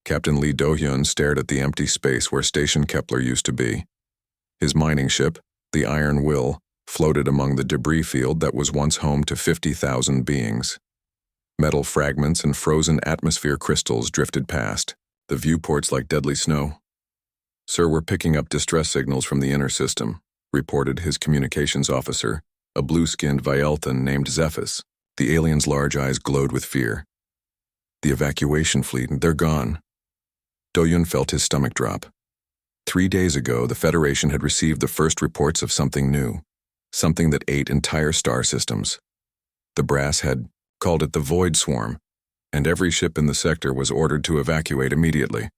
Captain Lee Do-hyun stared at the empty space where Station Kepler used to be. His mining ship, the Iron Will, floated among the debris field that was once home to 50,000 beings. Metal fragments and frozen atmosphere crystals drifted past, the viewports like deadly snow. "Sir, we're picking up distress signals from the inner system," reported his communications officer, a blue-skinned Vielthan named Zephys. The alien's large eyes glowed with fear. "The evacuation fleet, they're gone." Do-hyun felt his stomach drop. 3 days ago, the Federation had received the first reports of something new, something that ate entire star systems. The brass had called it the Void Swarm, and every ship in the sector was ordered to evacuate immediately.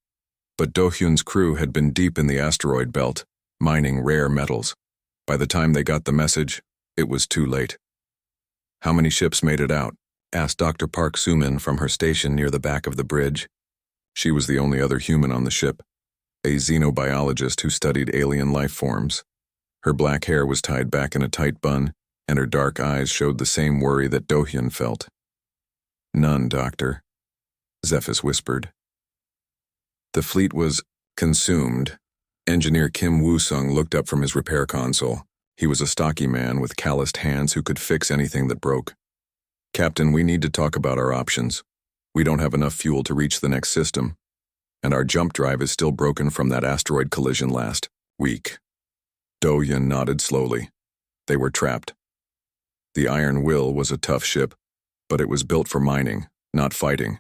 But Do-hyun's crew had been deep in the asteroid belt, mining rare metals. By the time they got the message, it was too late. "How many ships made it out?" asked Dr. Park Soo-min from her station near the back of the bridge. She was the only other human on the ship, a xenobiologist who studied alien life forms. Her black hair was tied back in a tight bun, and her dark eyes showed the same worry that Do-hyun felt. "None, Doctor," Zephys whispered. The fleet was consumed. Engineer Kim Woo-sung looked up from his repair console. He was a stocky man with calloused hands who could fix anything that broke. "Captain, we need to talk about our options. We don't have enough fuel to reach the next system, and our jump drive is still broken from that asteroid collision last week." Do-hyun nodded slowly. They were trapped. The Iron Will was a tough ship, but it was built for mining, not fighting.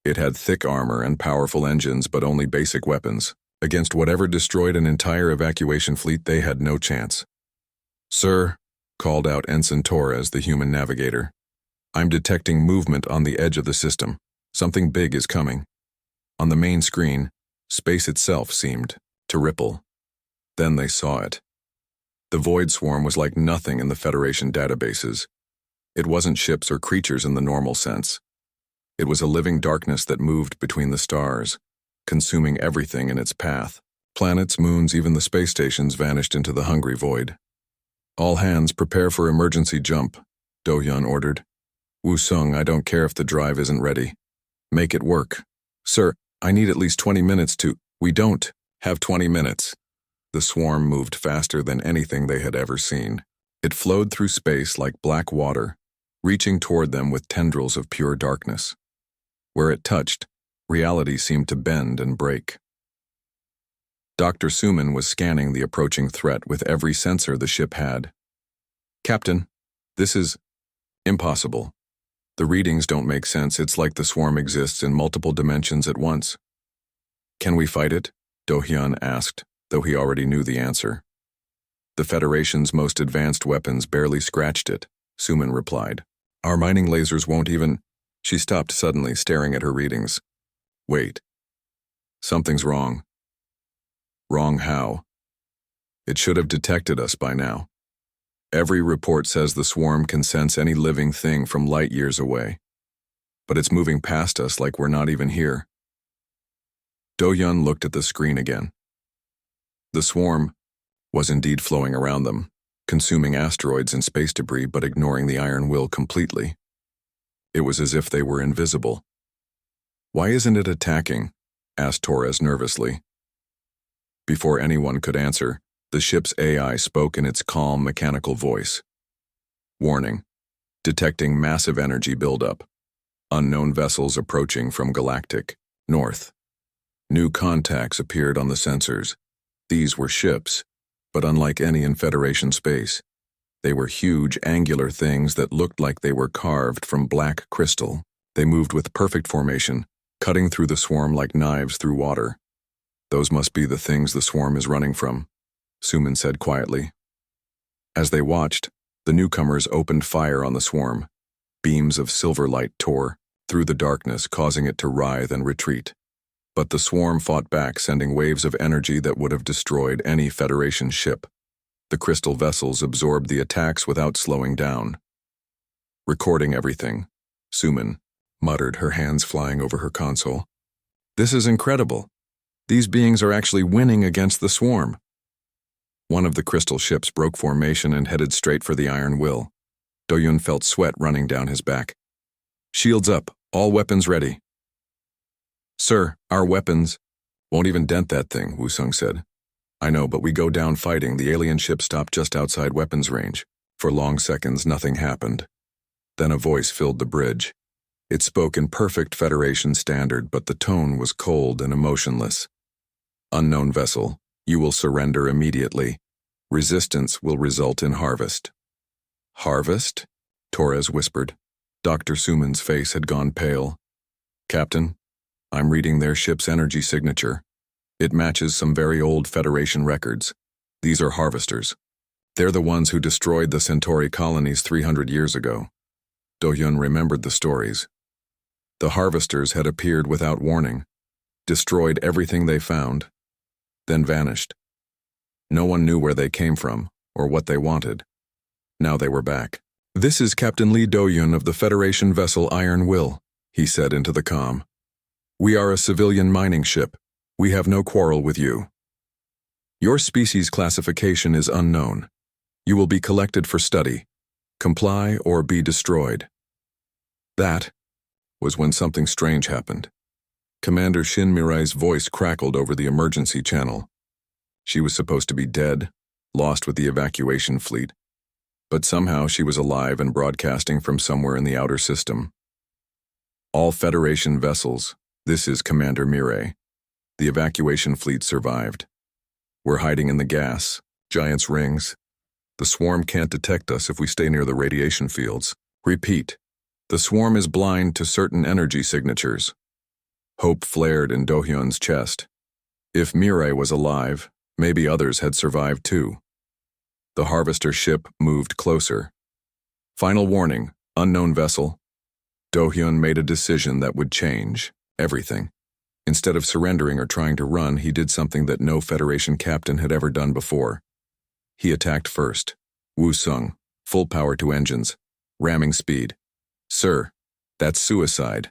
It had thick armor and powerful engines, but only basic weapons. Against whatever destroyed an entire evacuation fleet, they had no chance. "Sir," called out Ensign Torres, the human navigator, "I'm detecting movement on the edge of the system. Something big is coming." On the main screen, space itself seemed to ripple. Then they saw it. The Void Swarm was like nothing in the Federation databases. It wasn't ships or creatures in the normal sense. It was a living darkness that moved between the stars, consuming everything in its path. Planets, moons, even the space stations vanished into the hungry void. "All hands prepare for emergency jump," Do-hyun ordered. "Woo-sung, I don't care if the drive isn't ready. Make it work." "Sir, I need at least 20 minutes to—" "We don't have 20 minutes." The swarm moved faster than anything they had ever seen. It flowed through space like black water, reaching toward them with tendrils of pure darkness. Where it touched, reality seemed to bend and break. Dr. Soo-min was scanning the approaching threat with every sensor the ship had. "Captain, this is impossible. The readings don't make sense. It's like the swarm exists in multiple dimensions at once." "Can we fight it?" Do-hyun asked, though he already knew the answer. "The Federation's most advanced weapons barely scratched it," Soo-min replied. "Our mining lasers won't even—" She stopped suddenly, staring at her readings. "Wait. Something's wrong." "Wrong how?" "It should have detected us by now. Every report says the swarm can sense any living thing from light years away. But it's moving past us like we're not even here." Do-hyun looked at the screen again. The swarm was indeed flowing around them, consuming asteroids and space debris but ignoring the Iron Will completely. It was as if they were invisible. "Why isn't it attacking?" asked Torres nervously. Before anyone could answer, the ship's AI spoke in its calm, mechanical voice. "Warning. Detecting massive energy buildup. Unknown vessels approaching from Galactic, north." New contacts appeared on the sensors. These were ships, but unlike any in Federation space, they were huge, angular things that looked like they were carved from black crystal. They moved with perfect formation, cutting through the swarm like knives through water. "Those must be the things the swarm is running from," Soo-min said quietly. As they watched, the newcomers opened fire on the swarm. Beams of silver light tore through the darkness, causing it to writhe and retreat. But the swarm fought back, sending waves of energy that would have destroyed any Federation ship. The crystal vessels absorbed the attacks without slowing down. "Recording everything," Soo-min muttered, her hands flying over her console. "This is incredible. These beings are actually winning against the swarm." One of the crystal ships broke formation and headed straight for the Iron Will. Do-hyun felt sweat running down his back. "Shields up, all weapons ready." Sir, our weapons won't even dent that thing, Wusung said. I know, but we go down fighting. The alien ship stopped just outside weapons range. For long seconds, nothing happened. Then a voice filled the bridge. It spoke in perfect Federation standard, but the tone was cold and emotionless. Unknown vessel, you will surrender immediately. Resistance will result in harvest. Harvest? Torres whispered. Dr. Suman's face had gone pale. Captain, I'm reading their ship's energy signature. It matches some very old Federation records. These are harvesters. They're the ones who destroyed the Centauri colonies 300 years ago. Do-hyun remembered the stories. The harvesters had appeared without warning, destroyed everything they found, then vanished. No one knew where they came from or what they wanted. Now they were back. This is Captain Lee Do-hyun of the Federation vessel Iron Will, he said into the comm. We are a civilian mining ship. We have no quarrel with you. Your species classification is unknown. You will be collected for study. Comply or be destroyed. That was when something strange happened. Commander Shin Mirai's voice crackled over the emergency channel. She was supposed to be dead, lost with the evacuation fleet, but somehow she was alive and broadcasting from somewhere in the outer system. All Federation vessels, this is Commander Mirai. The evacuation fleet survived. We're hiding in the gas, Giant's rings. The swarm can't detect us if we stay near the radiation fields. Repeat. The swarm is blind to certain energy signatures. Hope flared in Do-hyun's chest. If Mirai was alive, maybe others had survived too. The harvester ship moved closer. Final warning, unknown vessel. Do-hyun made a decision that would change everything. Instead of surrendering or trying to run, he did something that no Federation captain had ever done before. He attacked first. Wusung, full power to engines, ramming speed. Sir, that's suicide.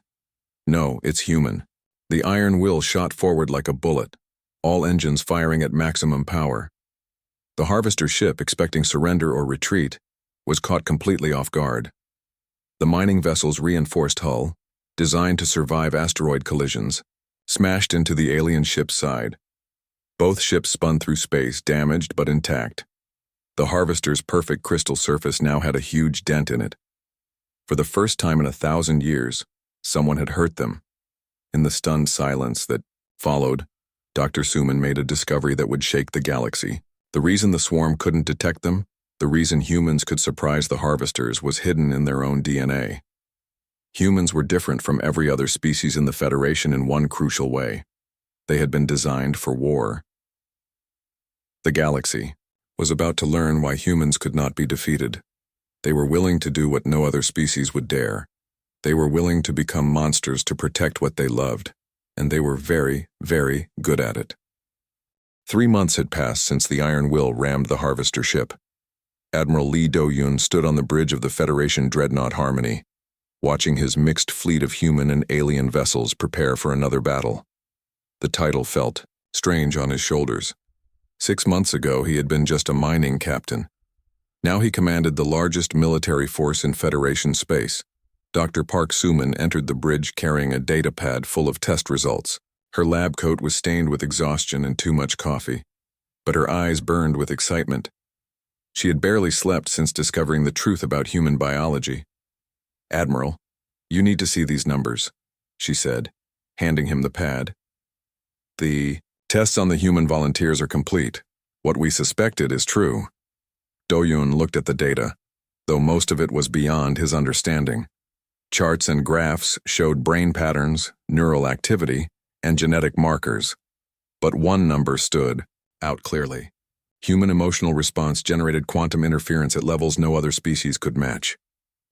No, it's human. The Iron Will shot forward like a bullet, all engines firing at maximum power. The harvester ship, expecting surrender or retreat, was caught completely off guard. The mining vessel's reinforced hull, designed to survive asteroid collisions, smashed into the alien ship's side. Both ships spun through space, damaged but intact. The harvester's perfect crystal surface now had a huge dent in it. For the first time in 1,000 years, someone had hurt them. In the stunned silence that followed, Dr. Suman made a discovery that would shake the galaxy. The reason the swarm couldn't detect them, the reason humans could surprise the harvesters, was hidden in their own DNA. Humans were different from every other species in the Federation in one crucial way. They had been designed for war. The galaxy was about to learn why humans could not be defeated. They were willing to do what no other species would dare. They were willing to become monsters to protect what they loved, and they were very, very good at it. 3 months had passed since the Iron Will rammed the harvester ship. Admiral Lee Do-hyun stood on the bridge of the Federation dreadnought Harmony, watching his mixed fleet of human and alien vessels prepare for another battle. The title felt strange on his shoulders. 6 months ago, he had been just a mining captain. Now he commanded the largest military force in Federation space. Dr. Park Suman entered the bridge carrying a data pad full of test results. Her lab coat was stained with exhaustion and too much coffee, but her eyes burned with excitement. She had barely slept since discovering the truth about human biology. Admiral, you need to see these numbers, she said, handing him the pad. The tests on the human volunteers are complete. What we suspected is true. Do-hyun looked at the data, though most of it was beyond his understanding. Charts and graphs showed brain patterns, neural activity, and genetic markers. But one number stood out clearly. Human emotional response generated quantum interference at levels no other species could match.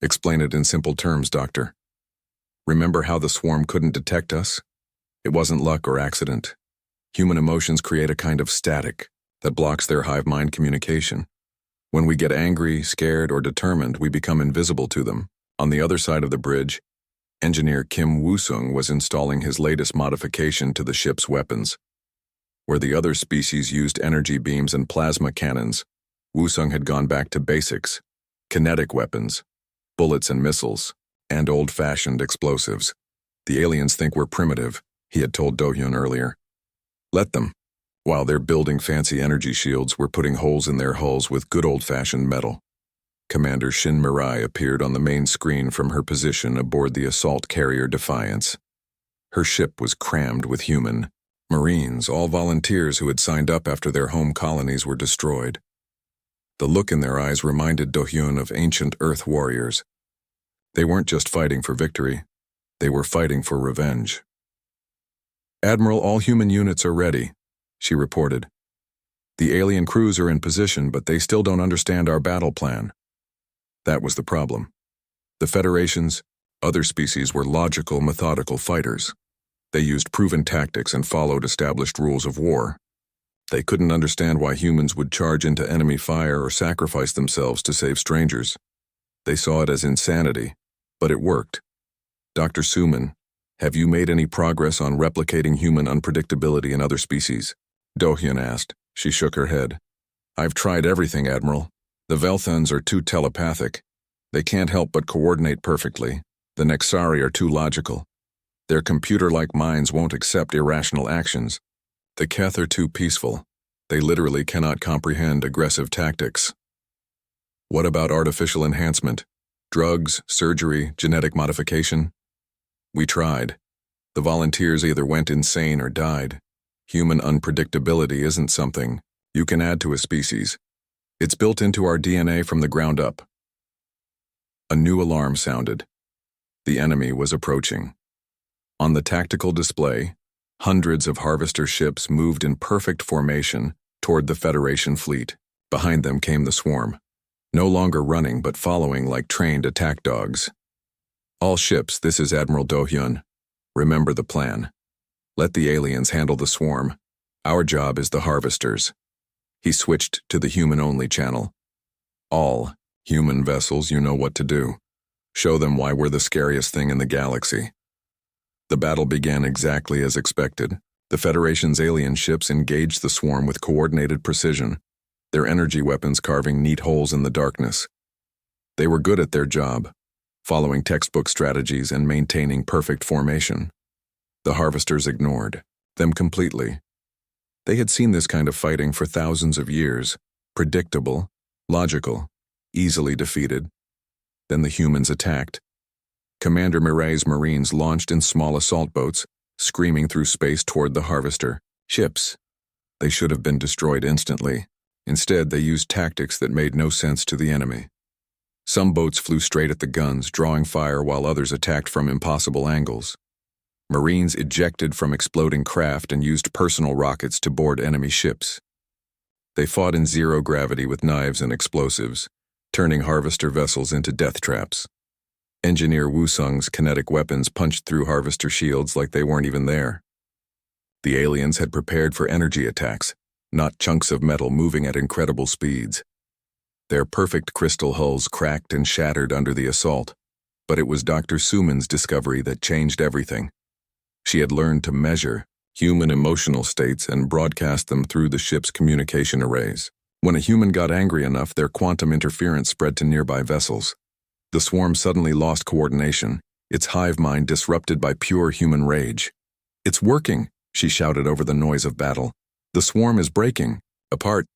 Explain it in simple terms, Doctor. Remember how the swarm couldn't detect us? It wasn't luck or accident. Human emotions create a kind of static that blocks their hive mind communication. When we get angry, scared, or determined, we become invisible to them. On the other side of the bridge, engineer Kim Woo-sung was installing his latest modification to the ship's weapons. Where the other species used energy beams and plasma cannons, Woo-sung had gone back to basics: kinetic weapons, bullets and missiles, and old-fashioned explosives. The aliens think we're primitive, he had told Do-hyun earlier. Let them. While they're building fancy energy shields, we're putting holes in their hulls with good old-fashioned metal. Commander Shin Mirai appeared on the main screen from her position aboard the assault carrier Defiance. Her ship was crammed with human Marines, all volunteers who had signed up after their home colonies were destroyed. The look in their eyes reminded Do-hyun of ancient Earth warriors. They weren't just fighting for victory, they were fighting for revenge. Admiral, all human units are ready, she reported. The alien crews are in position, but they still don't understand our battle plan. That was the problem. The Federation's other species were logical, methodical fighters. They used proven tactics and followed established rules of war. They couldn't understand why humans would charge into enemy fire or sacrifice themselves to save strangers. They saw it as insanity, but it worked. Dr. Suman, have you made any progress on replicating human unpredictability in other species? Do-hyun asked. She shook her head. I've tried everything, Admiral. The Velthans are too telepathic. They can't help but coordinate perfectly. The Nexari are too logical. Their computer-like minds won't accept irrational actions. The Keth are too peaceful. They literally cannot comprehend aggressive tactics. What about artificial enhancement? Drugs, surgery, genetic modification? We tried. The volunteers either went insane or died. Human unpredictability isn't something you can add to a species. It's built into our DNA from the ground up. A new alarm sounded. The enemy was approaching. On the tactical display, hundreds of harvester ships moved in perfect formation toward the Federation fleet. Behind them came the swarm, no longer running but following like trained attack dogs. All ships, this is Admiral Do-hyun. Remember the plan. Let the aliens handle the swarm. Our job is the harvesters. He switched to the human-only channel. All human vessels, you know what to do. Show them why we're the scariest thing in the galaxy. The battle began exactly as expected. The Federation's alien ships engaged the swarm with coordinated precision, their energy weapons carving neat holes in the darkness. They were good at their job, following textbook strategies and maintaining perfect formation. The harvesters ignored them completely. They had seen this kind of fighting for thousands of years, predictable, logical, easily defeated. Then the humans attacked. Commander Mirai's Marines launched in small assault boats, screaming through space toward the harvester ships. They should have been destroyed instantly. Instead, they used tactics that made no sense to the enemy. Some boats flew straight at the guns, drawing fire while others attacked from impossible angles. Marines ejected from exploding craft and used personal rockets to board enemy ships. They fought in zero gravity with knives and explosives, turning harvester vessels into death traps. Engineer Wusung's kinetic weapons punched through harvester shields like they weren't even there. The aliens had prepared for energy attacks, not chunks of metal moving at incredible speeds. Their perfect crystal hulls cracked and shattered under the assault, but it was Dr. Suman's discovery that changed everything. She had learned to measure human emotional states and broadcast them through the ship's communication arrays. When a human got angry enough, their quantum interference spread to nearby vessels. The swarm suddenly lost coordination, its hive mind disrupted by pure human rage. "It's working," she shouted over the noise of battle. "The swarm is breaking apart."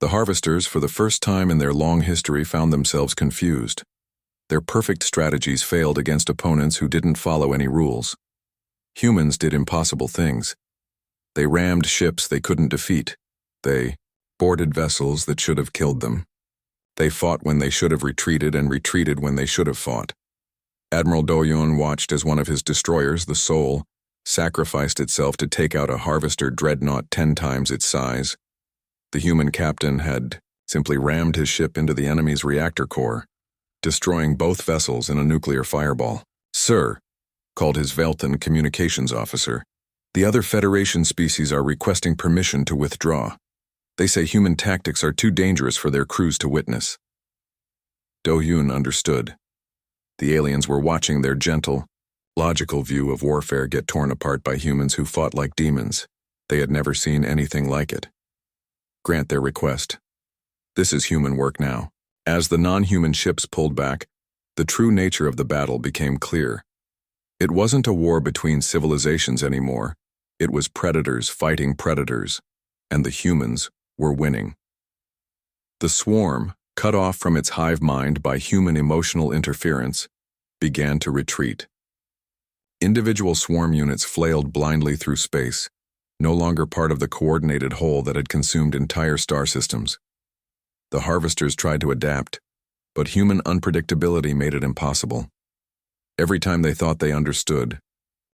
The harvesters, for the first time in their long history, found themselves confused. Their perfect strategies failed against opponents who didn't follow any rules. Humans did impossible things. They rammed ships they couldn't defeat. They boarded vessels that should have killed them. They fought when they should have retreated and retreated when they should have fought. Admiral Do-hyun watched as one of his destroyers, the Soul, sacrificed itself to take out a harvester dreadnought 10 times its size. The human captain had simply rammed his ship into the enemy's reactor core, destroying both vessels in a nuclear fireball. "Sir," called his Velthan communications officer, "the other Federation species are requesting permission to withdraw. They say human tactics are too dangerous for their crews to witness." Do-hyun understood. The aliens were watching their gentle, logical view of warfare get torn apart by humans who fought like demons. They had never seen anything like it. Grant their request. This is human work now. As the non-human ships pulled back, the true nature of the battle became clear. It wasn't a war between civilizations anymore. It was predators fighting predators, and the humans were winning. The swarm, cut off from its hive mind by human emotional interference, began to retreat. Individual swarm units flailed blindly through space, no longer part of the coordinated whole that had consumed entire star systems. The harvesters tried to adapt, but human unpredictability made it impossible. Every time they thought they understood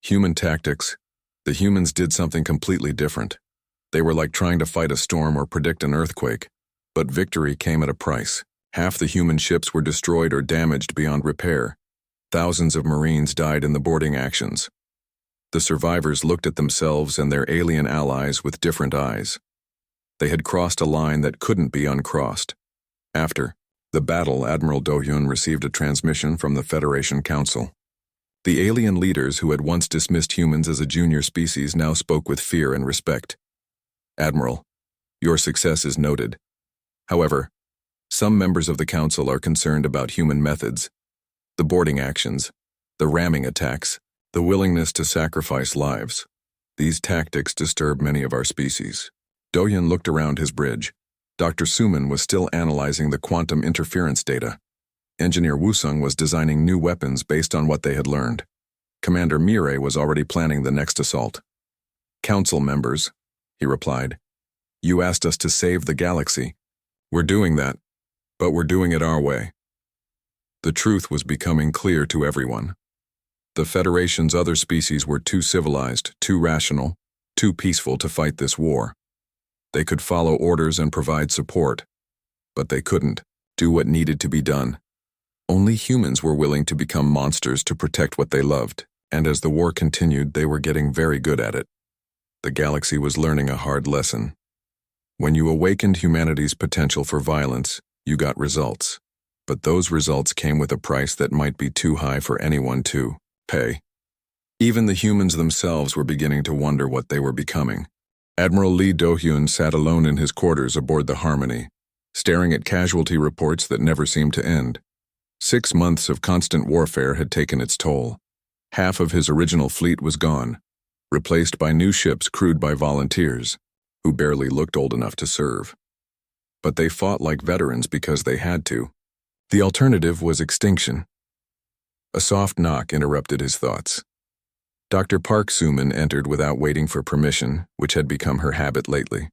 human tactics, the humans did something completely different. They were like trying to fight a storm or predict an earthquake, but victory came at a price. Half the human ships were destroyed or damaged beyond repair. Thousands of Marines died in the boarding actions. The survivors looked at themselves and their alien allies with different eyes. They had crossed a line that couldn't be uncrossed. After the battle, Admiral Do-hyun received a transmission from the Federation Council. The alien leaders who had once dismissed humans as a junior species now spoke with fear and respect. "Admiral, your success is noted. However, some members of the Council are concerned about human methods, the boarding actions, the ramming attacks, the willingness to sacrifice lives. These tactics disturb many of our species." Do-hyun looked around his bridge. Dr. Suman was still analyzing the quantum interference data. Engineer Woo-sung was designing new weapons based on what they had learned. Commander Mirai was already planning the next assault. "Council members," he replied, "you asked us to save the galaxy. We're doing that, but we're doing it our way." The truth was becoming clear to everyone. The Federation's other species were too civilized, too rational, too peaceful to fight this war. They could follow orders and provide support, but they couldn't do what needed to be done. Only humans were willing to become monsters to protect what they loved, and as the war continued, they were getting very good at it. The galaxy was learning a hard lesson. When you awakened humanity's potential for violence, you got results. But those results came with a price that might be too high for anyone to pay. Even the humans themselves were beginning to wonder what they were becoming. Admiral Lee Do-hyun sat alone in his quarters aboard the Harmony, staring at casualty reports that never seemed to end. 6 months of constant warfare had taken its toll. Half of his original fleet was gone, replaced by new ships crewed by volunteers, who barely looked old enough to serve. But they fought like veterans because they had to. The alternative was extinction. A soft knock interrupted his thoughts. Dr. Park Suman entered without waiting for permission, which had become her habit lately.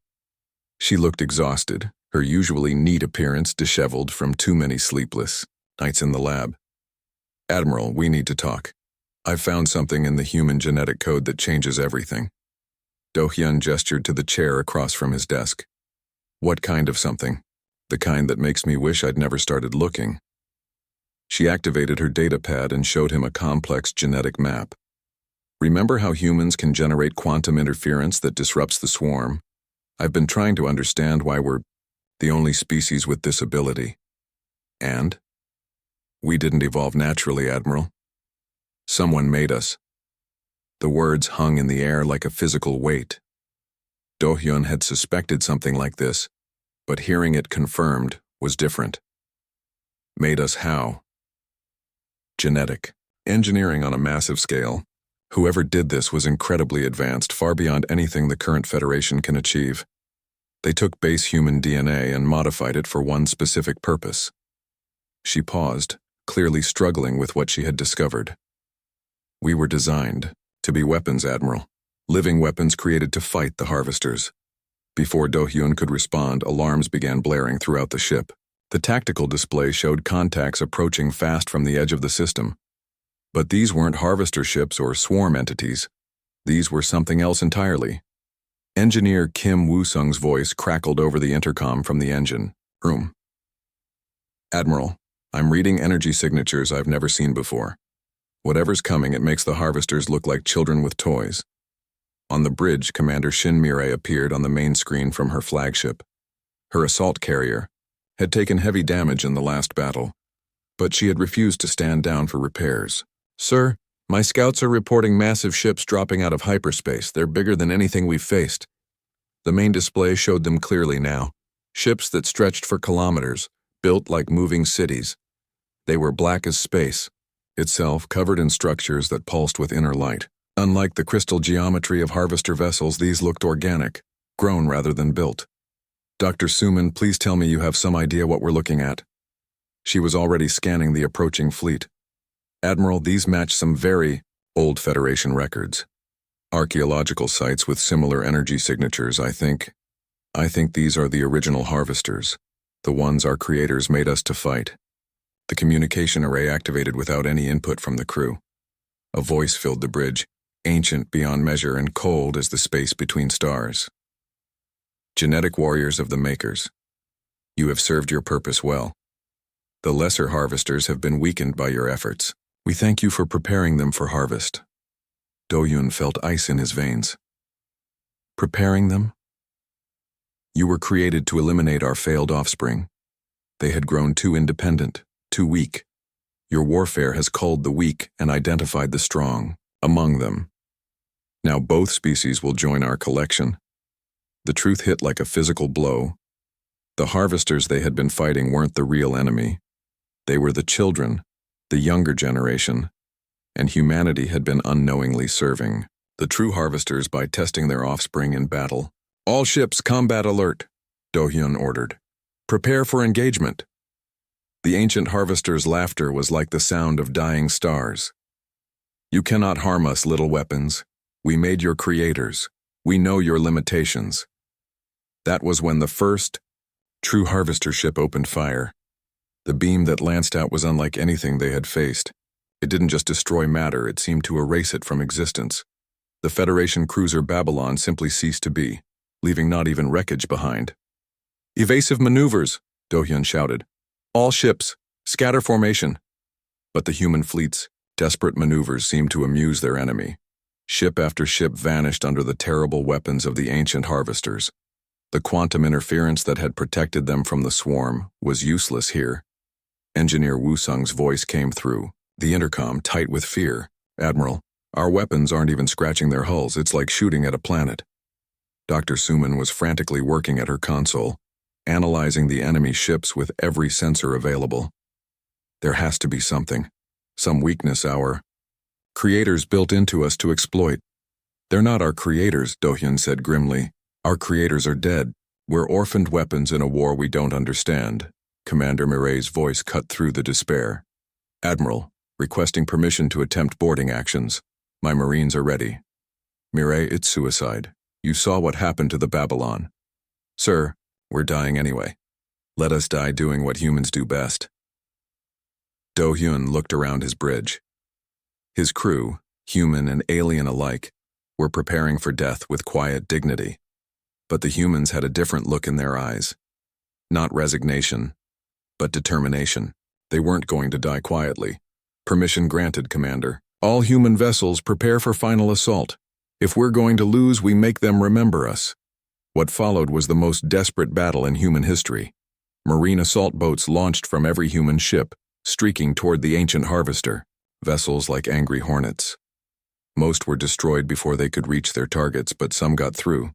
She looked exhausted, her usually neat appearance disheveled from too many sleepless nights in the lab. "Admiral, we need to talk. I've found something in the human genetic code that changes everything." Do-hyun gestured to the chair across from his desk. "What kind of something?" "The kind that makes me wish I'd never started looking." She activated her datapad and showed him a complex genetic map. "Remember how humans can generate quantum interference that disrupts the swarm? I've been trying to understand why we're the only species with this ability." "And?" "We didn't evolve naturally, Admiral. Someone made us." The words hung in the air like a physical weight. Do-hyun had suspected something like this, but hearing it confirmed was different. "Made us how?" "Genetic. Engineering on a massive scale. Whoever did this was incredibly advanced, far beyond anything the current Federation can achieve. They took base human DNA and modified it for one specific purpose." She paused, clearly struggling with what she had discovered. "We were designed to be weapons, Admiral. Living weapons created to fight the harvesters." Before Do-hyun could respond, alarms began blaring throughout the ship. The tactical display showed contacts approaching fast from the edge of the system. But these weren't harvester ships or swarm entities. These were something else entirely. Engineer Kim Woo-sung's voice crackled over the intercom from the engine room. "Admiral, I'm reading energy signatures I've never seen before. Whatever's coming, it makes the harvesters look like children with toys." On the bridge, Commander Shin Mirai appeared on the main screen from her flagship. Her assault carrier had taken heavy damage in the last battle, but she had refused to stand down for repairs. "Sir, my scouts are reporting massive ships dropping out of hyperspace. They're bigger than anything we've faced." The main display showed them clearly now. Ships that stretched for kilometers, built like moving cities. They were black as space, itself covered in structures that pulsed with inner light. Unlike the crystal geometry of harvester vessels, these looked organic, grown rather than built. Dr. Suman, please tell me you have some idea what we're looking at. She was already scanning the approaching fleet. Admiral, these match some very old Federation records. Archaeological sites with similar energy signatures, I think. I think these are the original harvesters, the ones our creators made us to fight. The communication array activated without any input from the crew. A voice filled the bridge, ancient beyond measure and cold as the space between stars. Genetic warriors of the Makers, you have served your purpose well. The lesser harvesters have been weakened by your efforts. We thank you for preparing them for harvest. Do-Yun felt ice in his veins. Preparing them? You were created to eliminate our failed offspring. They had grown too independent, too weak. Your warfare has culled the weak and identified the strong among them. Now both species will join our collection. The truth hit like a physical blow. The harvesters they had been fighting weren't the real enemy. They were the children, the younger generation, and humanity had been unknowingly serving the true harvesters by testing their offspring in battle. All ships, combat alert, Do-Hyun ordered. Prepare for engagement. The ancient harvester's laughter was like the sound of dying stars. You cannot harm us, little weapons. We made your creators. We know your limitations. That was when the first true harvester ship opened fire. The beam that lanced out was unlike anything they had faced. It didn't just destroy matter, it seemed to erase it from existence. The Federation cruiser Babylon simply ceased to be, leaving not even wreckage behind. Evasive maneuvers, Do-Hyun shouted. All ships, scatter formation. But the human fleet's desperate maneuvers seemed to amuse their enemy. Ship after ship vanished under the terrible weapons of the ancient harvesters. The quantum interference that had protected them from the swarm was useless here. Engineer Woo-Sung's voice came through, the intercom tight with fear. Admiral, our weapons aren't even scratching their hulls, it's like shooting at a planet. Dr. Suman was frantically working at her console, analyzing the enemy ships with every sensor available. There has to be something, some weakness our creators built into us to exploit. They're not our creators, Do-Hyun said grimly. Our creators are dead. We're orphaned weapons in a war we don't understand. Commander Mireille's voice cut through the despair. Admiral, requesting permission to attempt boarding actions. My Marines are ready. Mireille, it's suicide. You saw what happened to the Babylon. Sir, we're dying anyway. Let us die doing what humans do best. Do-Hyun looked around his bridge. His crew, human and alien alike, were preparing for death with quiet dignity. But the humans had a different look in their eyes. Not resignation, but determination. They weren't going to die quietly. Permission granted, Commander. All human vessels prepare for final assault. If we're going to lose, we make them remember us. What followed was the most desperate battle in human history. Marine assault boats launched from every human ship, streaking toward the ancient harvester, vessels like angry hornets. Most were destroyed before they could reach their targets, but some got through.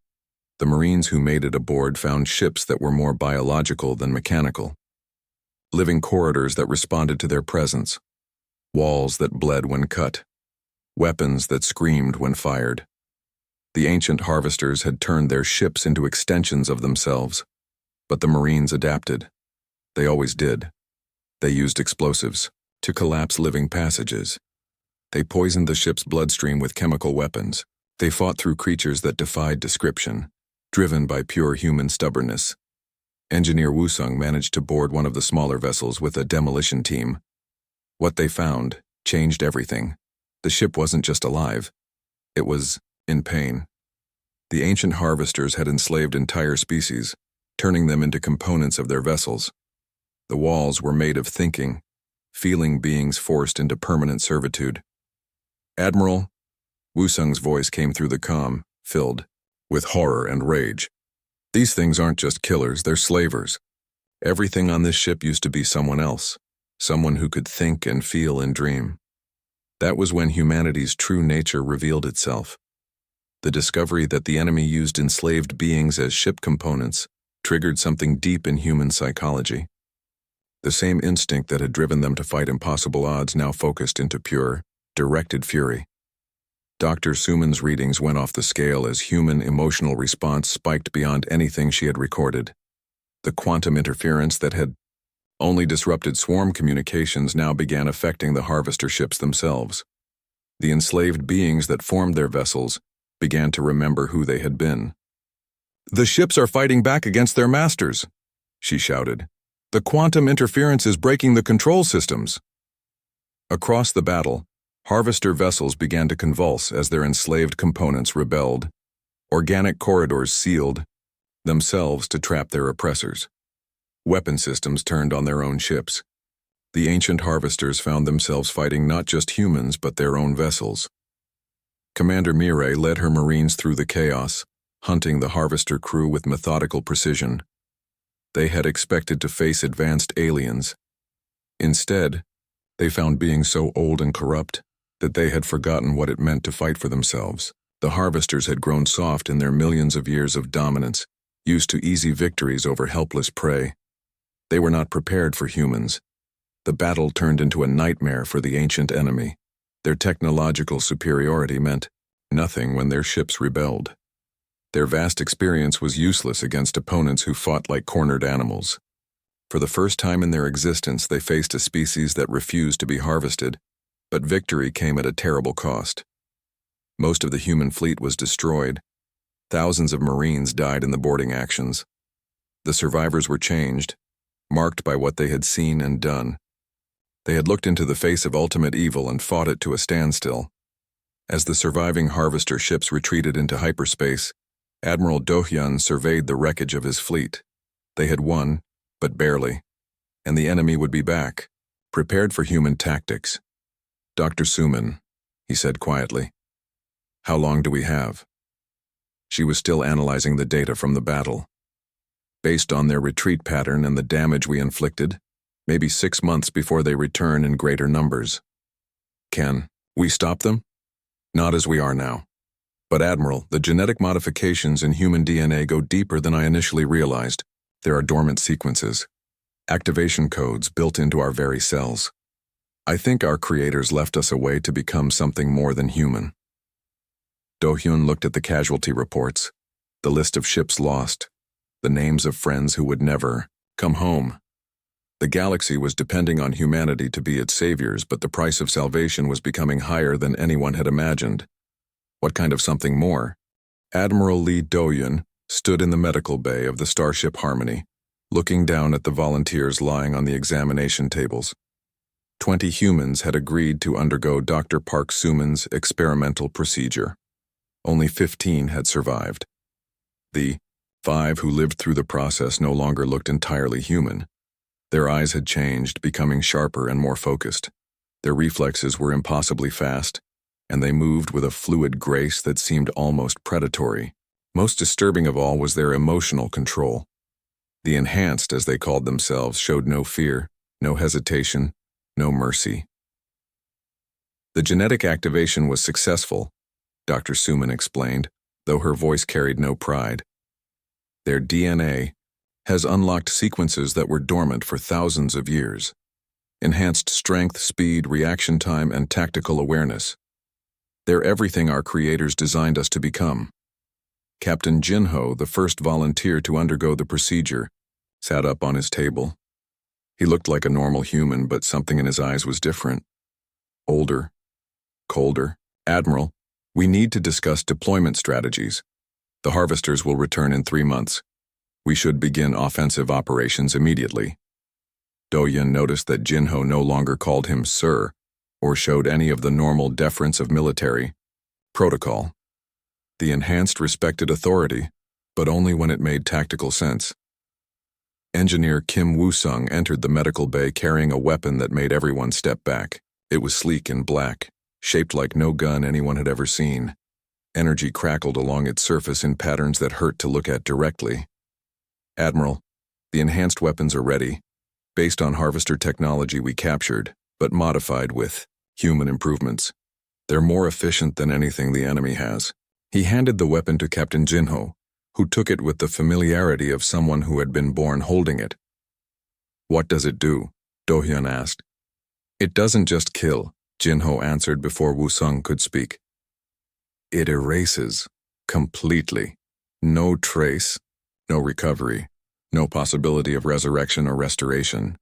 The Marines who made it aboard found ships that were more biological than mechanical. Living corridors that responded to their presence. Walls that bled when cut. Weapons that screamed when fired. The ancient harvesters had turned their ships into extensions of themselves. But the Marines adapted. They always did. They used explosives to collapse living passages. They poisoned the ship's bloodstream with chemical weapons. They fought through creatures that defied description, driven by pure human stubbornness. Engineer Woo-Sung managed to board one of the smaller vessels with a demolition team. What they found changed everything. The ship wasn't just alive. It was in pain. The ancient harvesters had enslaved entire species, turning them into components of their vessels. The walls were made of thinking, feeling beings forced into permanent servitude. Admiral, Woo-Sung's voice came through the comm, filled with horror and rage. These things aren't just killers, they're slavers. Everything on this ship used to be someone else, someone who could think and feel and dream. That was when humanity's true nature revealed itself. The discovery that the enemy used enslaved beings as ship components triggered something deep in human psychology. The same instinct that had driven them to fight impossible odds now focused into pure, directed fury. Dr. Suman's readings went off the scale as human emotional response spiked beyond anything she had recorded. The quantum interference that had only disrupted swarm communications now began affecting the harvester ships themselves. The enslaved beings that formed their vessels began to remember who they had been. "The ships are fighting back against their masters," she shouted. "The quantum interference is breaking the control systems." Across the battle, harvester vessels began to convulse as their enslaved components rebelled. Organic corridors sealed themselves to trap their oppressors. Weapon systems turned on their own ships. The ancient harvesters found themselves fighting not just humans but their own vessels. Commander Mireille led her Marines through the chaos, hunting the harvester crew with methodical precision. They had expected to face advanced aliens. Instead, they found beings so old and corrupt that they had forgotten what it meant to fight for themselves. The harvesters had grown soft in their millions of years of dominance, used to easy victories over helpless prey. They were not prepared for humans. The battle turned into a nightmare for the ancient enemy. Their technological superiority meant nothing when their ships rebelled. Their vast experience was useless against opponents who fought like cornered animals. For the first time in their existence, they faced a species that refused to be harvested, but victory came at a terrible cost. Most of the human fleet was destroyed. Thousands of Marines died in the boarding actions. The survivors were changed, marked by what they had seen and done. They had looked into the face of ultimate evil and fought it to a standstill. As the surviving harvester ships retreated into hyperspace, Admiral Dohyun surveyed the wreckage of his fleet. They had won, but barely, and the enemy would be back, prepared for human tactics. "Dr. Suman," he said quietly, "how long do we have?" She was still analyzing the data from the battle. "Based on their retreat pattern and the damage we inflicted, maybe 6 months before they return in greater numbers." "Can we stop them?" "Not as we are now. But Admiral, the genetic modifications in human DNA go deeper than I initially realized. There are dormant sequences, activation codes built into our very cells. I think our creators left us a way to become something more than human." Do-hyun looked at the casualty reports, the list of ships lost, the names of friends who would never come home. The galaxy was depending on humanity to be its saviors, but the price of salvation was becoming higher than anyone had imagined. What kind of something more? Admiral Lee Do-hyun stood in the medical bay of the starship Harmony, looking down at the volunteers lying on the examination tables. 20 humans had agreed to undergo Dr. Park Suman's experimental procedure. Only 15 had survived. The 5 who lived through the process no longer looked entirely human. Their eyes had changed, becoming sharper and more focused. Their reflexes were impossibly fast, and they moved with a fluid grace that seemed almost predatory. Most disturbing of all was their emotional control. The enhanced, as they called themselves, showed no fear, no hesitation, no mercy. The genetic activation was successful, Dr. Suman explained, though her voice carried no pride. Their DNA has unlocked sequences that were dormant for thousands of years. Enhanced strength, speed, reaction time, and tactical awareness. They're everything our creators designed us to become. Captain Jinho, the first volunteer to undergo the procedure, sat up on his table. He looked like a normal human, but something in his eyes was different. Older, colder. "Admiral, we need to discuss deployment strategies. The harvesters will return in 3 months. We should begin offensive operations immediately." Do-hyun noticed that Jinho no longer called him Sir, or showed any of the normal deference of military protocol. The enhanced respected authority, but only when it made tactical sense. Engineer Kim Woo-sung entered the medical bay carrying a weapon that made everyone step back. It was sleek and black, shaped like no gun anyone had ever seen. Energy crackled along its surface in patterns that hurt to look at directly. "Admiral, the enhanced weapons are ready, based on harvester technology we captured, but modified with human improvements. They're more efficient than anything the enemy has." He handed the weapon to Captain Jinho, who took it with the familiarity of someone who had been born holding it. What does it do? Do-hyun asked. It doesn't just kill, Jin-ho answered before Woo-sung could speak. It erases. Completely. No trace. No recovery. No possibility of resurrection or restoration.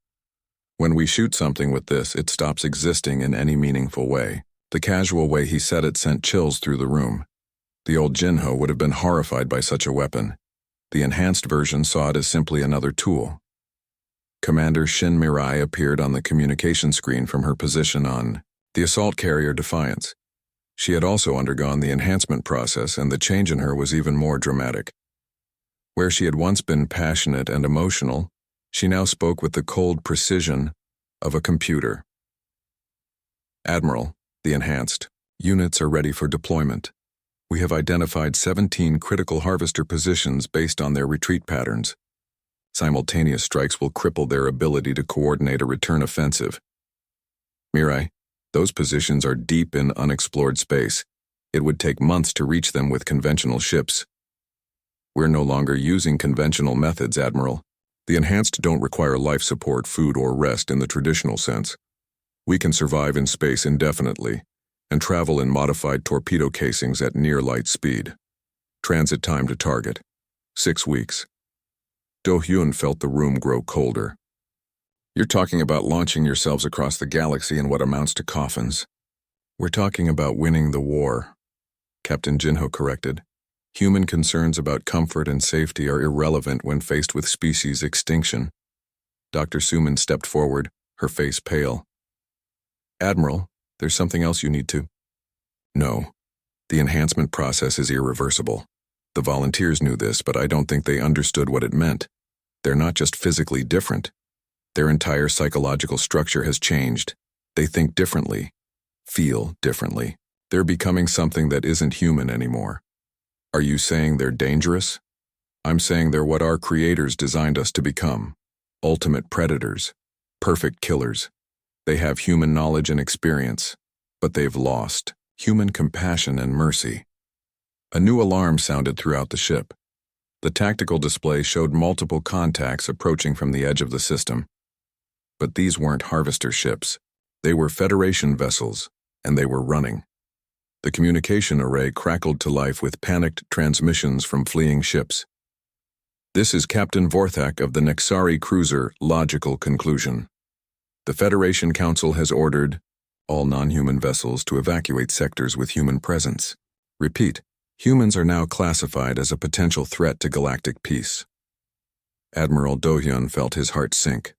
When we shoot something with this, it stops existing in any meaningful way. The casual way he said it sent chills through the room. The old Jin-ho would have been horrified by such a weapon. The enhanced version saw it as simply another tool. Commander Shin Mirai appeared on the communication screen from her position on the assault carrier Defiance. She had also undergone the enhancement process, and the change in her was even more dramatic. Where she had once been passionate and emotional, she now spoke with the cold precision of a computer. Admiral, the enhanced units are ready for deployment. We have identified 17 critical harvester positions based on their retreat patterns. Simultaneous strikes will cripple their ability to coordinate a return offensive. Mirai, those positions are deep in unexplored space. It would take months to reach them with conventional ships. We're no longer using conventional methods, Admiral. The enhanced don't require life support, food, or rest in the traditional sense. We can survive in space indefinitely and travel in modified torpedo casings at near light speed. Transit time to target: 6 weeks. Do-hyun felt the room grow colder. You're talking about launching yourselves across the galaxy in what amounts to coffins. We're talking about winning the war, Captain Jin-ho corrected. Human concerns about comfort and safety are irrelevant when faced with species extinction. Dr. Suman stepped forward, her face pale. Admiral, there's something else you need to. No. The enhancement process is irreversible. The volunteers knew this, but I don't think they understood what it meant. They're not just physically different. Their entire psychological structure has changed. They think differently, feel differently. They're becoming something that isn't human anymore. Are you saying they're dangerous? I'm saying they're what our creators designed us to become. Ultimate predators. Perfect killers. They have human knowledge and experience, but they've lost human compassion and mercy. A new alarm sounded throughout the ship. The tactical display showed multiple contacts approaching from the edge of the system. But these weren't harvester ships. They were Federation vessels, and they were running. The communication array crackled to life with panicked transmissions from fleeing ships. This is Captain Vorthak of the Nexari cruiser Logical Conclusion. The Federation Council has ordered all non-human vessels to evacuate sectors with human presence. Repeat, humans are now classified as a potential threat to galactic peace. Admiral Do-hyun felt his heart sink.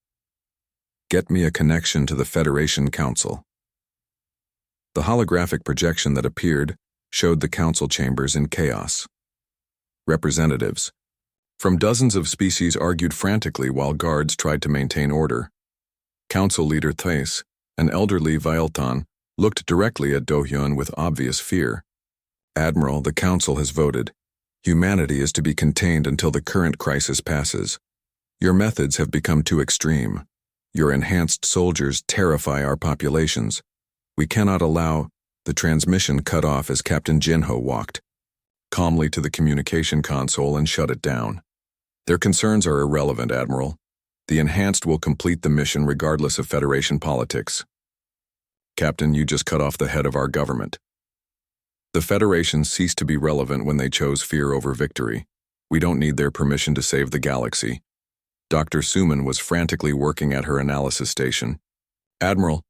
Get me a connection to the Federation Council. The holographic projection that appeared showed the council chambers in chaos. Representatives from dozens of species argued frantically while guards tried to maintain order. Council leader Thais, an elderly Vailton, looked directly at Do-hyun with obvious fear. Admiral, the council has voted. Humanity is to be contained until the current crisis passes. Your methods have become too extreme. Your enhanced soldiers terrify our populations. We cannot allow. The transmission cut off as Captain Jin-ho walked calmly to the communication console and shut it down. Their concerns are irrelevant, Admiral. The enhanced will complete the mission regardless of Federation politics. Captain, you just cut off the head of our government. The Federation ceased to be relevant when they chose fear over victory. We don't need their permission to save the galaxy. Dr. Suman was frantically working at her analysis station. Admiral,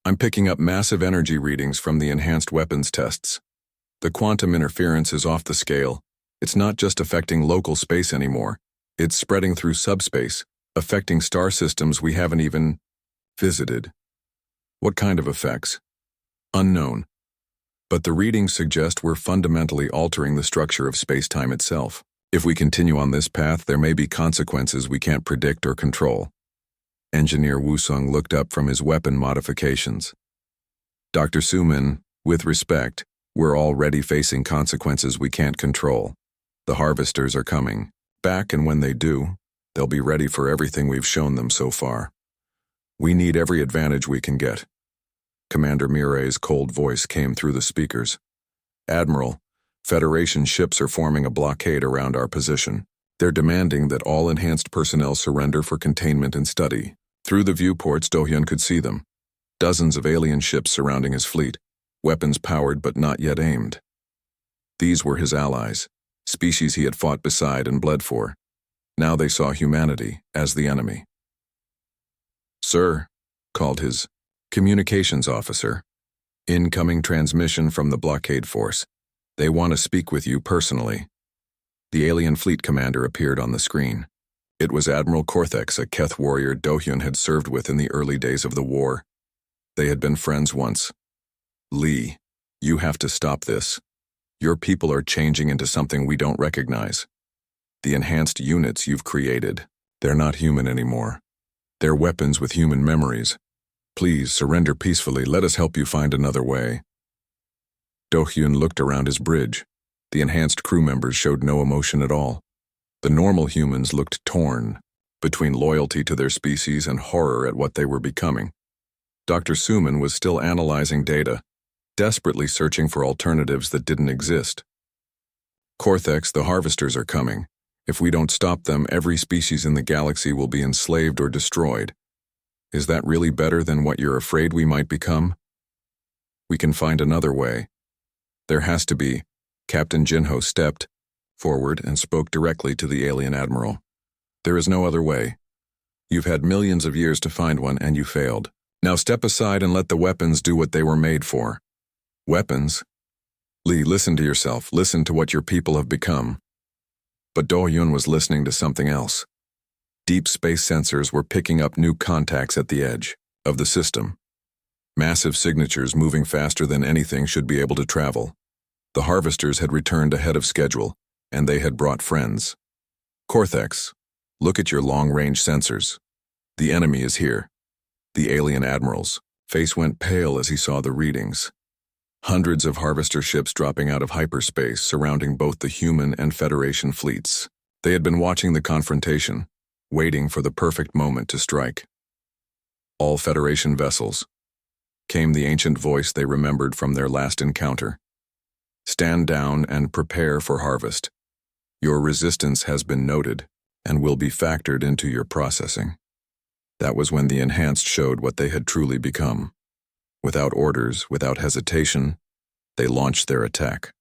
I'm picking up massive energy readings from the enhanced weapons tests. The quantum interference is off the scale. It's not just affecting local space anymore. It's spreading through subspace, affecting star systems we haven't even visited. What kind of effects? Unknown. But the readings suggest we're fundamentally altering the structure of space-time itself. If we continue on this path, there may be consequences we can't predict or control. Engineer Woo-sung looked up from his weapon modifications. Dr. Suman, with respect, we're already facing consequences we can't control. The harvesters are coming back, and when they do, they'll be ready for everything we've shown them so far. We need every advantage we can get. Commander Mirai's cold voice came through the speakers. Admiral, Federation ships are forming a blockade around our position. They're demanding that all enhanced personnel surrender for containment and study. Through the viewports, Do-hyun could see them. Dozens of alien ships surrounding his fleet, weapons powered but not yet aimed. These were his allies, species he had fought beside and bled for. Now they saw humanity as the enemy. "Sir," called his communications officer. "Incoming transmission from the blockade force. They want to speak with you personally." The alien fleet commander appeared on the screen. It was Admiral Cortex, a Keth warrior Do-hyun had served with in the early days of the war. They had been friends once. "Lee, you have to stop this. Your people are changing into something we don't recognize. The enhanced units you've created, they're not human anymore. They're weapons with human memories. Please surrender peacefully. Let us help you find another way." Do-hyun looked around his bridge. The enhanced crew members showed no emotion at all. The normal humans looked torn, between loyalty to their species and horror at what they were becoming. Dr. Suman was still analyzing data, desperately searching for alternatives that didn't exist. "Cortex, the harvesters are coming. If we don't stop them, every species in the galaxy will be enslaved or destroyed. Is that really better than what you're afraid we might become? We can find another way. There has to be." Captain Jinho stepped forward and spoke directly to the alien admiral. "There is no other way. You've had millions of years to find one, and you failed. Now step aside and let the weapons do what they were made for." "Weapons? Lee, listen to yourself. Listen to what your people have become." But Do-hyun was listening to something else. Deep space sensors were picking up new contacts at the edge of the system. Massive signatures moving faster than anything should be able to travel. The harvesters had returned ahead of schedule, and they had brought friends. "Cortex, look at your long-range sensors. The enemy is here." The alien admiral's face went pale as he saw the readings. Hundreds of harvester ships dropping out of hyperspace surrounding both the human and Federation fleets. They had been watching the confrontation, waiting for the perfect moment to strike. "All Federation vessels," came the ancient voice they remembered from their last encounter. "Stand down and prepare for harvest. Your resistance has been noted and will be factored into your processing." That was when the enhanced showed what they had truly become. Without orders, without hesitation, they launched their attack.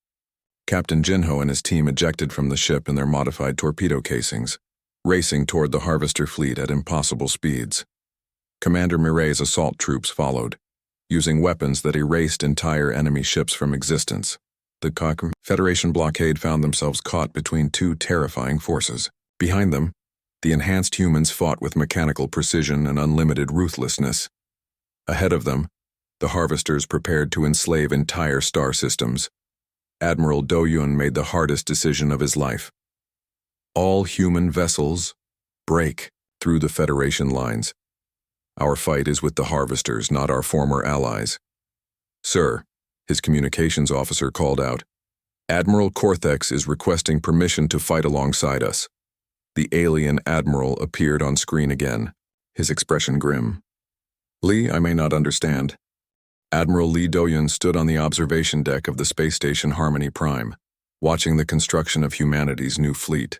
Captain Jinho and his team ejected from the ship in their modified torpedo casings, racing toward the harvester fleet at impossible speeds. Commander Mirai's assault troops followed, using weapons that erased entire enemy ships from existence. The Federation blockade found themselves caught between two terrifying forces. Behind them, the enhanced humans fought with mechanical precision and unlimited ruthlessness. Ahead of them, the harvesters prepared to enslave entire star systems. Admiral Do-hyun made the hardest decision of his life. "All human vessels, break through the Federation lines. Our fight is with the harvesters, not our former allies." "Sir," his communications officer called out, "Admiral Cortex is requesting permission to fight alongside us." The alien admiral appeared on screen again, his expression grim. "Lee, I may not understand." Admiral Lee Do-hyun stood on the observation deck of the space station Harmony Prime, watching the construction of humanity's new fleet.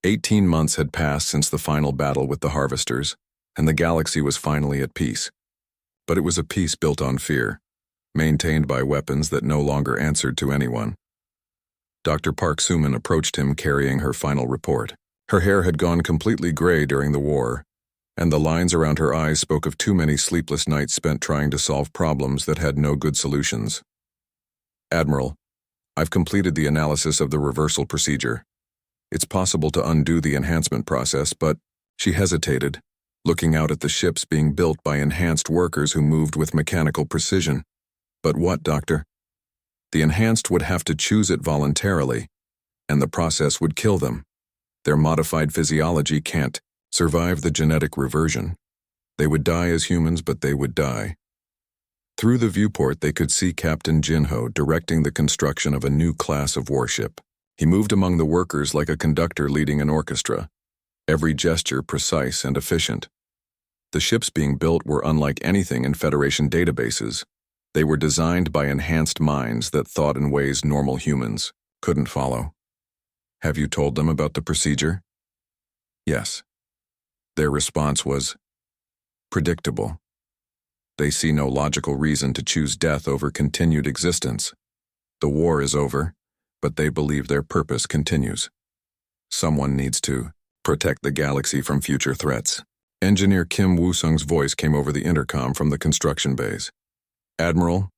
18 months had passed since the final battle with the harvesters, and the galaxy was finally at peace. But it was a peace built on fear, maintained by weapons that no longer answered to anyone. Dr. Park Suman approached him carrying her final report. Her hair had gone completely gray during the war, and the lines around her eyes spoke of too many sleepless nights spent trying to solve problems that had no good solutions. "Admiral, I've completed the analysis of the reversal procedure. It's possible to undo the enhancement process, but..." She hesitated, looking out at the ships being built by enhanced workers who moved with mechanical precision. "But what, Doctor?" "The enhanced would have to choose it voluntarily, and the process would kill them. Their modified physiology can't survive the genetic reversion. They would die as humans, but they would die." Through the viewport, they could see Captain Jinho directing the construction of a new class of warship. He moved among the workers like a conductor leading an orchestra, every gesture precise and efficient. The ships being built were unlike anything in Federation databases. They were designed by enhanced minds that thought in ways normal humans couldn't follow. "Have you told them about the procedure?" "Yes." Their response was, predictable. They see no logical reason to choose death over continued existence. The war is over, but they believe their purpose continues. Someone needs to protect the galaxy from future threats. Engineer Kim Woo-sung's voice came over the intercom from the construction bays. Admiral,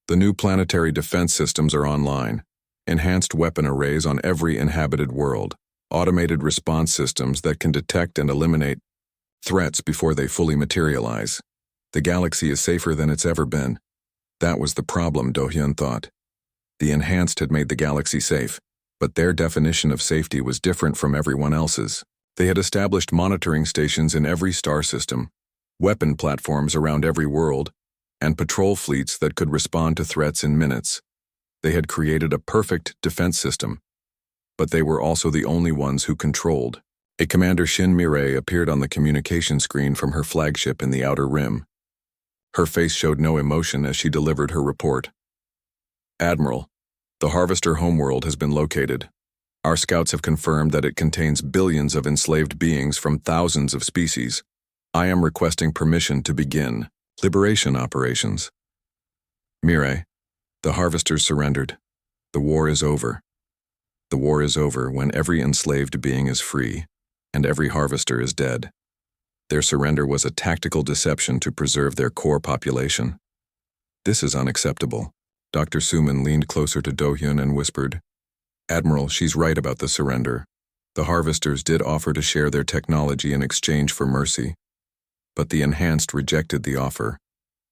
the new planetary defense systems are online. Enhanced weapon arrays on every inhabited world. Automated response systems that can detect and eliminate threats before they fully materialize. The galaxy is safer than it's ever been. That was the problem, Do-hyun thought. The Enhanced had made the galaxy safe, but their definition of safety was different from everyone else's. They had established monitoring stations in every star system, weapon platforms around every world, and patrol fleets that could respond to threats in minutes. They had created a perfect defense system, but they were also the only ones who controlled. A Commander Shin Mireille appeared on the communication screen from her flagship in the Outer Rim. Her face showed no emotion as she delivered her report. Admiral, the Harvester homeworld has been located. Our scouts have confirmed that it contains billions of enslaved beings from thousands of species. I am requesting permission to begin liberation operations. Mireille, the Harvesters surrendered. The war is over. The war is over when every enslaved being is free, and every Harvester is dead. Their surrender was a tactical deception to preserve their core population. This is unacceptable. Dr. Suman leaned closer to Do-hyun and whispered, Admiral, she's right about the surrender. The Harvesters did offer to share their technology in exchange for mercy, but the Enhanced rejected the offer.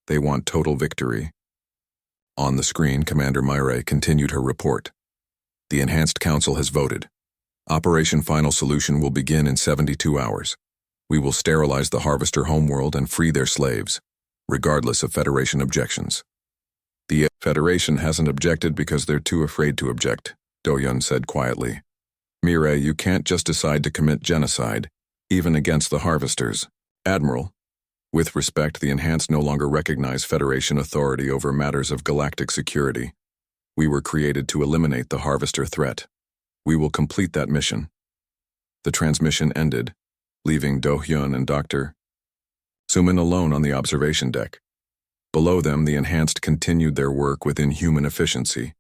They want total victory. On the screen, Commander Mireille continued her report. The Enhanced Council has voted. Operation Final Solution will begin in 72 hours. We will sterilize the Harvester homeworld and free their slaves, regardless of Federation objections. The Federation hasn't objected because they're too afraid to object, Do-hyun said quietly. Mireille, you can't just decide to commit genocide, even against the Harvesters. Admiral, with respect, the Enhanced no longer recognize Federation authority over matters of galactic security. We were created to eliminate the Harvester threat. We will complete that mission. The transmission ended, leaving Do-hyun and Dr. Suman alone on the observation deck. Below them, the Enhanced continued their work with inhuman efficiency.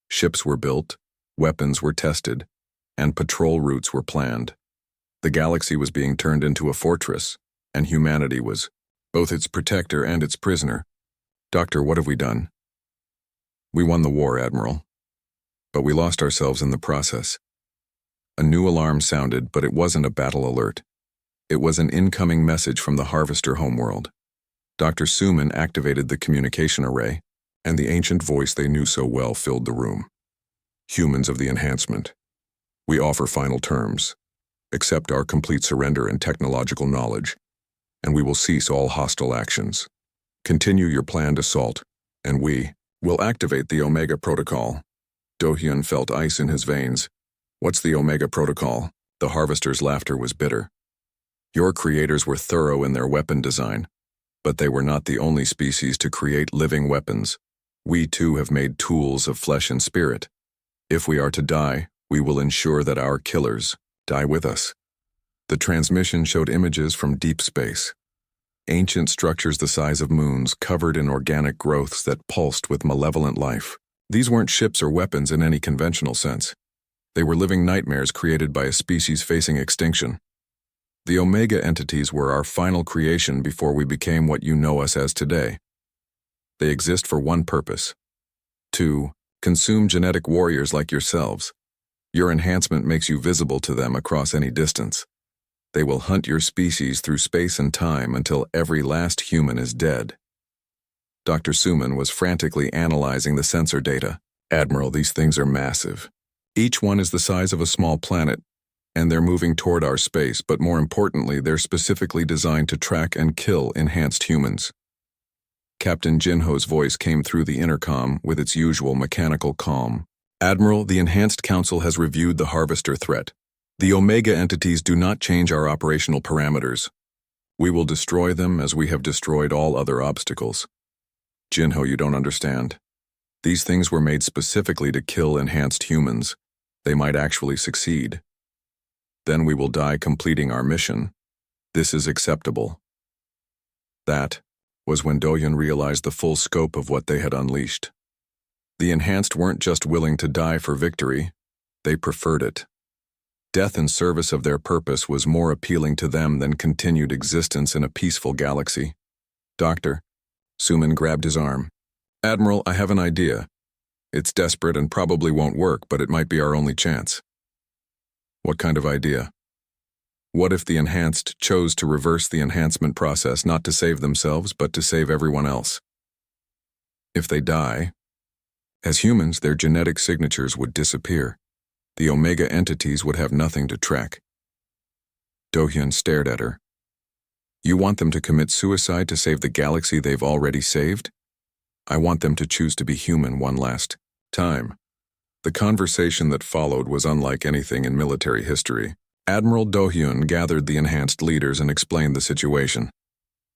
Ships were built, weapons were tested, and patrol routes were planned. The galaxy was being turned into a fortress, and humanity was both its protector and its prisoner. Doctor, what have we done? We won the war, Admiral. But we lost ourselves in the process. A new alarm sounded, but it wasn't a battle alert. It was an incoming message from the Harvester homeworld. Dr. Suman activated the communication array, and the ancient voice they knew so well filled the room. Humans of the Enhancement, we offer final terms. Accept our complete surrender and technological knowledge, and we will cease all hostile actions. Continue your planned assault, and we will activate the Omega Protocol. Do-hyun felt ice in his veins. What's the Omega Protocol? The Harvester's laughter was bitter. Your creators were thorough in their weapon design, but they were not the only species to create living weapons. We too have made tools of flesh and spirit. If we are to die, we will ensure that our killers die with us. The transmission showed images from deep space. Ancient structures the size of moons covered in organic growths that pulsed with malevolent life. These weren't ships or weapons in any conventional sense. They were living nightmares created by a species facing extinction. The Omega entities were our final creation before we became what you know us as today. They exist for one purpose: to consume genetic warriors like yourselves. Your enhancement makes you visible to them across any distance. They will hunt your species through space and time until every last human is dead. Dr. Suman was frantically analyzing the sensor data. Admiral, these things are massive. Each one is the size of a small planet, and they're moving toward our space, but more importantly, they're specifically designed to track and kill enhanced humans. Captain Jinho's voice came through the intercom with its usual mechanical calm. Admiral, the Enhanced Council has reviewed the Harvester threat. The Omega entities do not change our operational parameters. We will destroy them as we have destroyed all other obstacles. Jinho, you don't understand. These things were made specifically to kill enhanced humans. They might actually succeed. Then we will die completing our mission. This is acceptable. That was when Dohyun realized the full scope of what they had unleashed. The Enhanced weren't just willing to die for victory, they preferred it. Death in service of their purpose was more appealing to them than continued existence in a peaceful galaxy. Doctor, Suman grabbed his arm. Admiral, I have an idea. It's desperate and probably won't work, but it might be our only chance. What kind of idea? What if the Enhanced chose to reverse the enhancement process not to save themselves, but to save everyone else? If they die, as humans, their genetic signatures would disappear. The Omega entities would have nothing to track. Dohyun stared at her. You want them to commit suicide to save the galaxy they've already saved? I want them to choose to be human one last time. The conversation that followed was unlike anything in military history. Admiral Dohyun gathered the Enhanced leaders and explained the situation.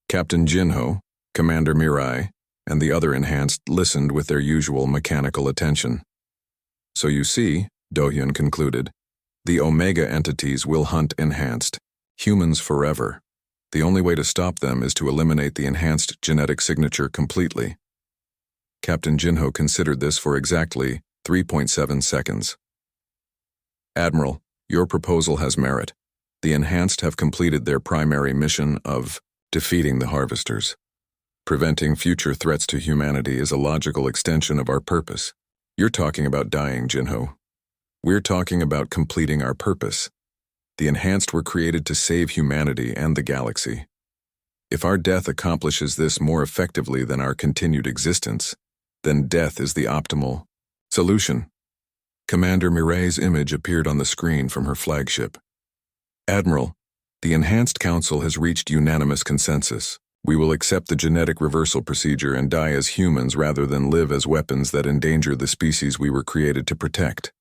Captain Jinho, Commander Mirai, and the other Enhanced listened with their usual mechanical attention. So you see, Dohyun concluded, the Omega entities will hunt Enhanced, humans forever. The only way to stop them is to eliminate the Enhanced genetic signature completely. Captain Jinho considered this for exactly 3.7 seconds. Admiral, your proposal has merit. The Enhanced have completed their primary mission of defeating the Harvesters. Preventing future threats to humanity is a logical extension of our purpose. You're talking about dying, Jinho. We're talking about completing our purpose. The Enhanced were created to save humanity and the galaxy. If our death accomplishes this more effectively than our continued existence, then death is the optimal solution. Commander Mirai's image appeared on the screen from her flagship. Admiral, the Enhanced Council has reached unanimous consensus. We will accept the genetic reversal procedure and die as humans rather than live as weapons that endanger the species we were created to protect.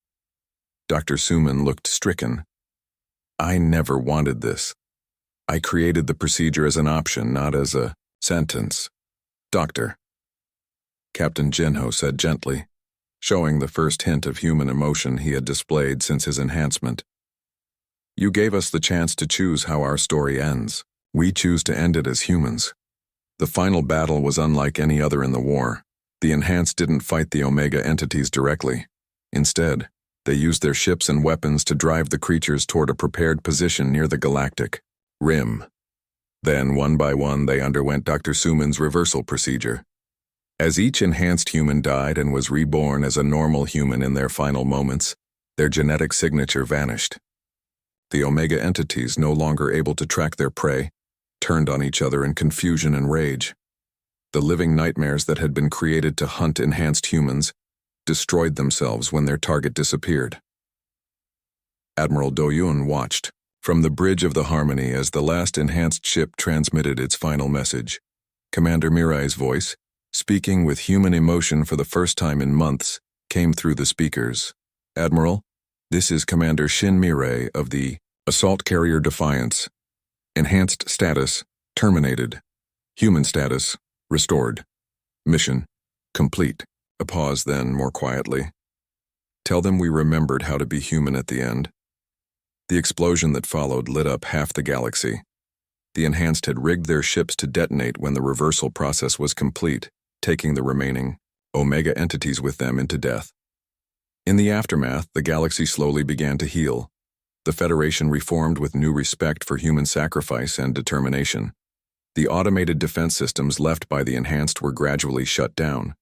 Dr. Suman looked stricken. I never wanted this. I created the procedure as an option, not as a sentence. Doctor, Captain Jinho said gently, showing the first hint of human emotion he had displayed since his enhancement. You gave us the chance to choose how our story ends. We choose to end it as humans. The final battle was unlike any other in the war. The Enhanced didn't fight the Omega entities directly. Instead, they used their ships and weapons to drive the creatures toward a prepared position near the galactic rim. Then, one by one, they underwent Dr. Suman's reversal procedure. As each Enhanced human died and was reborn as a normal human in their final moments, their genetic signature vanished. The Omega entities, no longer able to track their prey, turned on each other in confusion and rage. The living nightmares that had been created to hunt Enhanced humans destroyed themselves when their target disappeared. Admiral Dohyun watched from the bridge of the Harmony as the last Enhanced ship transmitted its final message. Commander Mirai's voice, speaking with human emotion for the first time in months, came through the speakers. Admiral, this is Commander Shin Mirai of the Assault Carrier Defiance. Enhanced status terminated. Human status restored. Mission complete. A pause then, more quietly. Tell them we remembered how to be human at the end. The explosion that followed lit up half the galaxy. The Enhanced had rigged their ships to detonate when the reversal process was complete, taking the remaining Omega entities with them into death. In the aftermath, the galaxy slowly began to heal. The Federation reformed with new respect for human sacrifice and determination. The automated defense systems left by the Enhanced were gradually shut down,